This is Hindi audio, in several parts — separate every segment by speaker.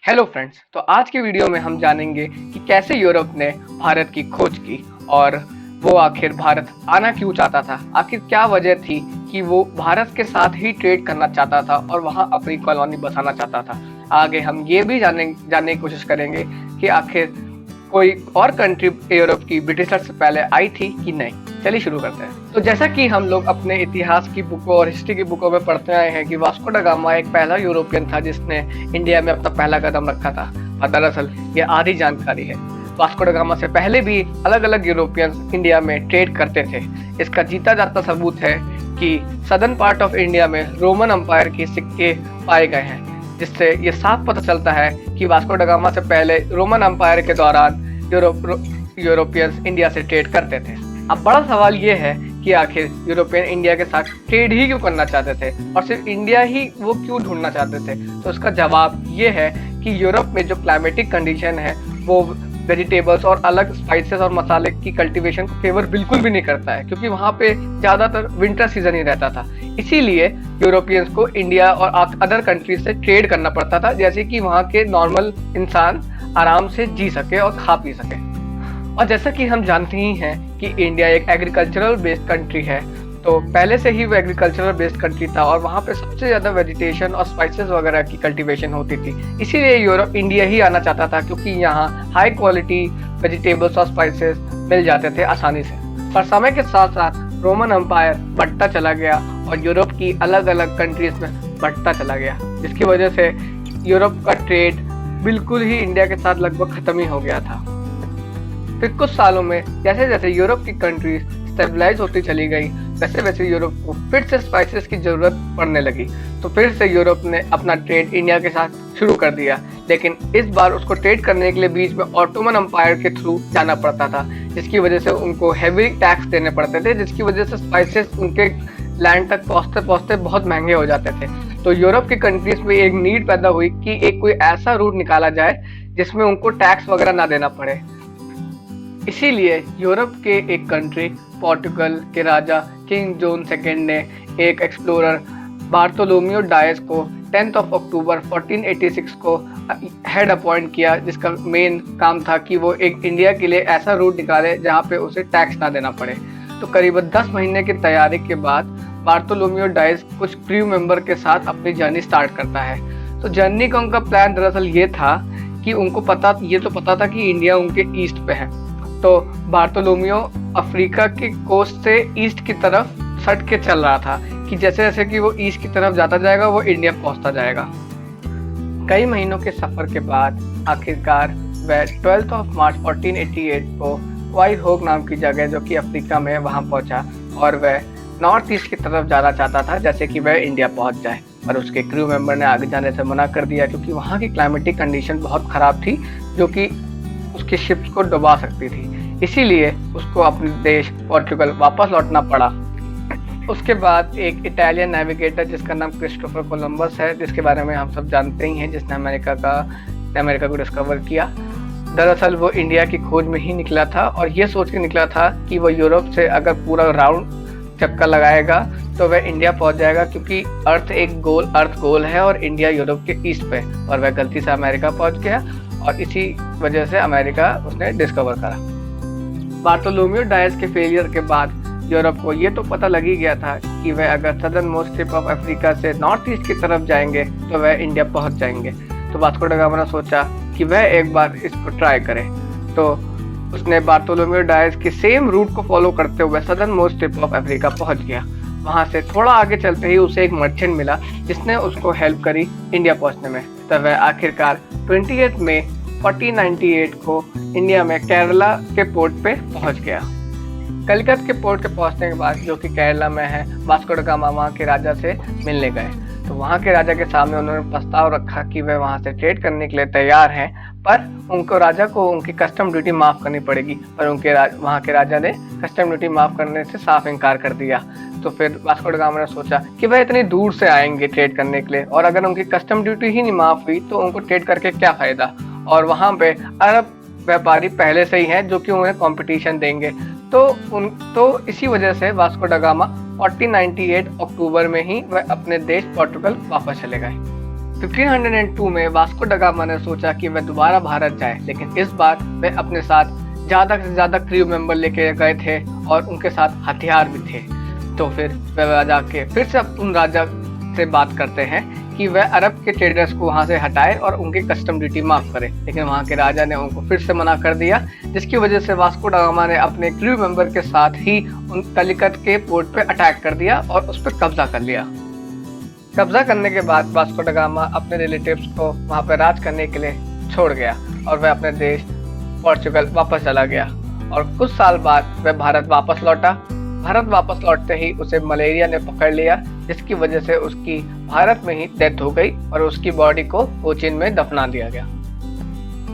Speaker 1: Hello friends. तो आज के वीडियो में हम जानेंगे कि कैसे यूरोप ने भारत की खोज की और वो आखिर भारत आना क्यों चाहता था। आखिर क्या वजह थी कि वो भारत के साथ ही ट्रेड करना चाहता था और वहां अपनी कॉलोनी बसाना चाहता था। आगे हम ये भी जानने की कोशिश करेंगे कि आखिर कोई और कंट्री यूरोप की ब्रिटिशर से पहले आई थी कि नहीं। चलिए शुरू करते हैं। तो जैसा कि हम लोग अपने इतिहास की बुकों और हिस्ट्री की बुकों में पढ़ते आए हैं कि वास्को ड गामा एक पहला यूरोपियन था जिसने इंडिया में अपना पहला कदम रखा था। और दरअसल ये आधी जानकारी है। वास्को ड गामा से पहले भी अलग अलग यूरोपियंस इंडिया में ट्रेड करते थे। इसका जीता जाता सबूत है कि सदर्न पार्ट ऑफ इंडिया में रोमन अम्पायर के सिक्के पाए गए हैं, जिससे ये साफ पता चलता है कि वास्को ड गामा से पहले रोमन अम्पायर के दौरान यूरोपियंस इंडिया से ट्रेड करते थे। अब बड़ा सवाल ये है कि आखिर यूरोपियन इंडिया के साथ ट्रेड ही क्यों करना चाहते थे और सिर्फ इंडिया ही वो क्यों ढूंढना चाहते थे। तो इसका जवाब ये है कि यूरोप में जो क्लाइमेटिक कंडीशन है वो वेजिटेबल्स और अलग स्पाइसेस और मसाले की कल्टीवेशन को फेवर बिल्कुल भी नहीं करता है, क्योंकि वहाँ पे ज़्यादातर विंटर सीजन ही रहता था। इसीलिए यूरोपियंस को इंडिया और अदर कंट्रीज से ट्रेड करना पड़ता था, जैसे कि वहाँ के नॉर्मल इंसान आराम से जी सके और खा पी सके। और जैसा कि हम जानते ही हैं कि इंडिया एक एग्रीकल्चरल बेस्ड कंट्री है, तो पहले से ही वो एग्रीकल्चरल बेस्ड कंट्री था और वहाँ पे सबसे ज़्यादा वेजिटेशन और स्पाइसेस वगैरह की कल्टीवेशन होती थी। इसीलिए यूरोप इंडिया ही आना चाहता था, क्योंकि यहाँ हाई क्वालिटी वेजिटेबल्स और स्पाइसेस मिल जाते थे आसानी से। पर समय के साथ साथ रोमन अम्पायर बढ़ता चला गया और यूरोप की अलग अलग कंट्रीज में बढ़ता चला गया, जिसकी वजह से यूरोप का ट्रेड बिल्कुल ही इंडिया के साथ लगभग खत्म ही हो गया था। फिर कुछ सालों में जैसे जैसे यूरोप की कंट्रीज स्टेबलाइज होती चली गई, वैसे वैसे यूरोप को फिर से स्पाइसेस की जरूरत पड़ने लगी। तो फिर से यूरोप ने अपना ट्रेड इंडिया के साथ शुरू कर दिया, लेकिन इस बार उसको ट्रेड करने के लिए बीच में ऑटोमन अम्पायर के थ्रू जाना पड़ता था, जिसकी वजह से उनको हैवी टैक्स देने पड़ते थे, जिसकी वजह से स्पाइसेस उनके लैंड तक पहुंचते पहुंचते बहुत महंगे हो जाते थे। तो यूरोप की कंट्रीज में एक नीड पैदा हुई कि एक कोई ऐसा रूट निकाला जाए जिसमें उनको टैक्स वगैरह ना देना पड़े। इसीलिए यूरोप के एक कंट्री पोर्टुगल के राजा किंग जॉन सेकंड ने एक एक्सप्लोरर बार्थोलोमियो डायस को 10 अक्टूबर 1486 को हेड अपॉइंट किया, जिसका मेन काम था कि वो एक इंडिया के लिए ऐसा रूट निकाले जहाँ पे उसे टैक्स ना देना पड़े। तो करीबन 10 महीने की तैयारी के बाद बार्थोलोमियो डायस कुछ क्रू मेंबर के साथ अपनी जर्नी स्टार्ट करता है। तो जर्नी का उनका प्लान दरअसल ये था कि उनको पता था कि इंडिया उनके ईस्ट पे है। तो बार्थोलोमियो अफ्रीका के कोस्ट से ईस्ट की तरफ सट के चल रहा था कि जैसे जैसे कि वो ईस्ट की तरफ जाता जाएगा वो इंडिया पहुंचता जाएगा। कई महीनों के सफर के बाद आखिरकार वह 12 मार्च 1488 को क्वाई होक नाम की जगह, जो कि अफ्रीका में, वहां पहुंचा और वह नॉर्थ ईस्ट की तरफ जाना चाहता था, जैसे कि वह इंडिया पहुंच जाए। पर उसके क्रू मेंबर ने आगे जाने से मना कर दिया, क्योंकि वहाँ की क्लाइमेटिक कंडीशन बहुत ख़राब थी, जो कि उसके शिप्स को डुबा सकती थी। इसीलिए उसको अपने देश पोर्टुगल वापस लौटना पड़ा। उसके बाद एक इटालियन नेविगेटर जिसका नाम क्रिस्टोफर कोलंबस है, जिसके बारे में हम सब जानते ही हैं, जिसने अमेरिका को डिस्कवर किया। दरअसल वो इंडिया की खोज में ही निकला था और ये सोच के निकला था कि वो यूरोप से अगर पूरा राउंड चक्कर लगाएगा तो वह इंडिया पहुंच जाएगा, क्योंकि अर्थ गोल है और इंडिया यूरोप के ईस्ट पे। और वह गलती से अमेरिका पहुंच गया और इसी वजह से अमेरिका उसने डिस्कवर करा। बार्थोलोमियो डायस के फेलियर के बाद यूरोप को ये तो पता लग ही गया था कि वह अगर southern most tip of Africa से नॉर्थ ईस्ट की तरफ जाएंगे तो वह इंडिया पहुंच जाएंगे। तो वास्को ड गामा ने सोचा कि वह एक बार इसको ट्राई करे। तो उसने बार्थोलोमियो डायस के सेम रूट को फॉलो करते हुए southern most tip of Africa पहुंच गया। वहां से थोड़ा आगे चलते ही उसे एक मर्चेंट मिला जिसने उसको हेल्प करी इंडिया पहुंचने में। तब वह आखिरकार 28 मई 1498 को इंडिया में केरला के पोर्ट पे पहुंच गया। कलिकत के पोर्ट के पहुंचने के बाद, जो कि केरला में है, वास्को ड गामा वहाँ के राजा से मिलने गए। तो वहाँ के राजा के सामने उन्होंने प्रस्ताव रखा कि वह वहाँ से ट्रेड करने के लिए तैयार हैं, पर उनको राजा को उनकी कस्टम ड्यूटी माफ़ करनी पड़ेगी। पर वहाँ के राजा ने कस्टम ड्यूटी माफ़ करने से साफ इनकार कर दिया। तो फिर वास्को ड गामा ने सोचा कि वह इतनी दूर से आएंगे ट्रेड करने के लिए, और अगर उनकी कस्टम ड्यूटी ही नहीं माफ़ हुई तो उनको ट्रेड करके क्या फ़ायदा। और वहाँ पे अरब व्यापारी पहले से ही हैं जो कि उन्हें कंपटीशन देंगे। तो इसी वजह से वास्को ड गामा 1498 अक्टूबर में ही वह अपने देश पोर्टुगल वापस चले गए। 1502 में वास्को ड गामा ने सोचा कि वह दोबारा भारत जाए, लेकिन इस बार वह अपने साथ ज़्यादा से ज़्यादा क्रू मेंबर लेके गए थे और उनके साथ हथियार भी थे। तो फिर वह जाके फिर से उन राजा से बात करते हैं कि वह अरब के ट्रेडर्स को वहाँ से हटाए और उनकी कस्टम ड्यूटी माफ़ करे, लेकिन वहाँ के राजा ने उनको फिर से मना कर दिया, जिसकी वजह से वास्को ड गामा ने अपने क्रू मेंबर के साथ ही उन कलिकत के पोर्ट पे अटैक कर दिया और उस पर कब्जा कर लिया। कब्जा करने के बाद वास्को ड गामा अपने रिलेटिव्स को वहाँ पर राज करने के लिए छोड़ गया और वह अपने देश पोर्चुगल वापस चला गया और कुछ साल बाद वह भारत वापस लौटा। भारत वापस लौटते ही उसे मलेरिया ने पकड़ लिया, जिसकी वजह से उसकी भारत में ही डेथ हो गई और उसकी बॉडी को कोचीन में दफना दिया गया।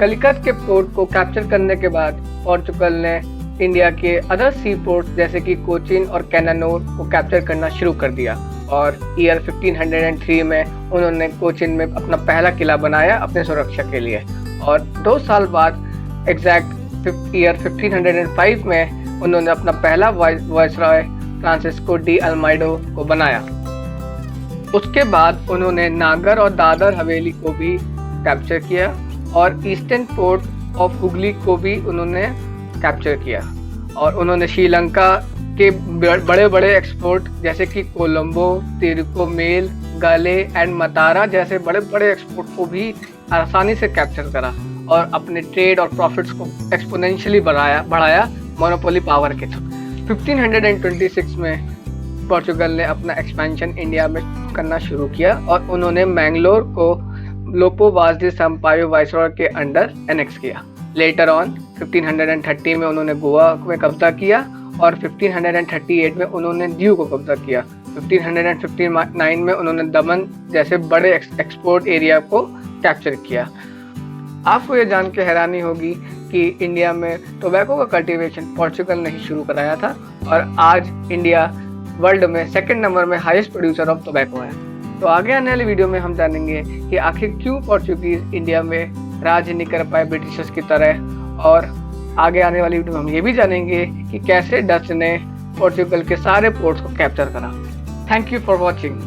Speaker 1: कलिकत के पोर्ट को कैप्चर करने के बाद पोर्चुगल ने इंडिया के अदर सी पोर्ट जैसे कि कोचीन और कैनानोर को कैप्चर करना शुरू कर दिया और ईयर 1503 में उन्होंने कोचीन में अपना पहला किला बनाया अपने सुरक्षा के लिए और 2 साल बाद एग्जैक्ट ईयर 1505 में उन्होंने अपना पहला वाइसरॉय फ्रांसिस्को डी अल्माइडो को बनाया। उसके बाद उन्होंने नागर और दादर हवेली को भी कैप्चर किया और ईस्टर्न पोर्ट ऑफ हुगली को भी उन्होंने कैप्चर किया और उन्होंने श्रीलंका के बड़े बड़े एक्सपोर्ट जैसे कि कोलंबो, तिरुकोमेल, गाले एंड मतारा जैसे बड़े बड़े एक्सपोर्ट को भी आसानी से कैप्चर करा और अपने ट्रेड और प्रॉफिट्स को एक्सपोनेंशियली बढ़ाया मोनोपोली पावर के थ्रू। 1526 में पोर्चुगल ने अपना एक्सपेंशन इंडिया में करना शुरू किया और उन्होंने मैंगलोर को लोपो वाज दे संपायो वाइसरॉय के अंडर एनेक्स किया। लेटर ऑन 1530 में उन्होंने गोवा में कब्जा किया और 1538 में उन्होंने दीव को कब्जा किया। 1559 में उन्होंने दमन जैसे बड़े एक्सपोर्ट एरिया को कैप्चर किया। आपको ये जान के हैरानी होगी कि इंडिया में टोबैको का कल्टीवेशन पोर्चुगल ने ही शुरू कराया था और आज इंडिया वर्ल्ड में 2nd नंबर में हाईएस्ट प्रोड्यूसर ऑफ टोबैको है। तो आगे आने वाली वीडियो में हम जानेंगे कि आखिर क्यों पोर्चुगीज इंडिया में राज नहीं कर पाए ब्रिटिशर्स की तरह, और आगे आने वाली वीडियो में हम ये भी जानेंगे कि कैसे डच ने पोर्चुगल के सारे पोर्ट्स को कैप्चर करा। Thank you for watching.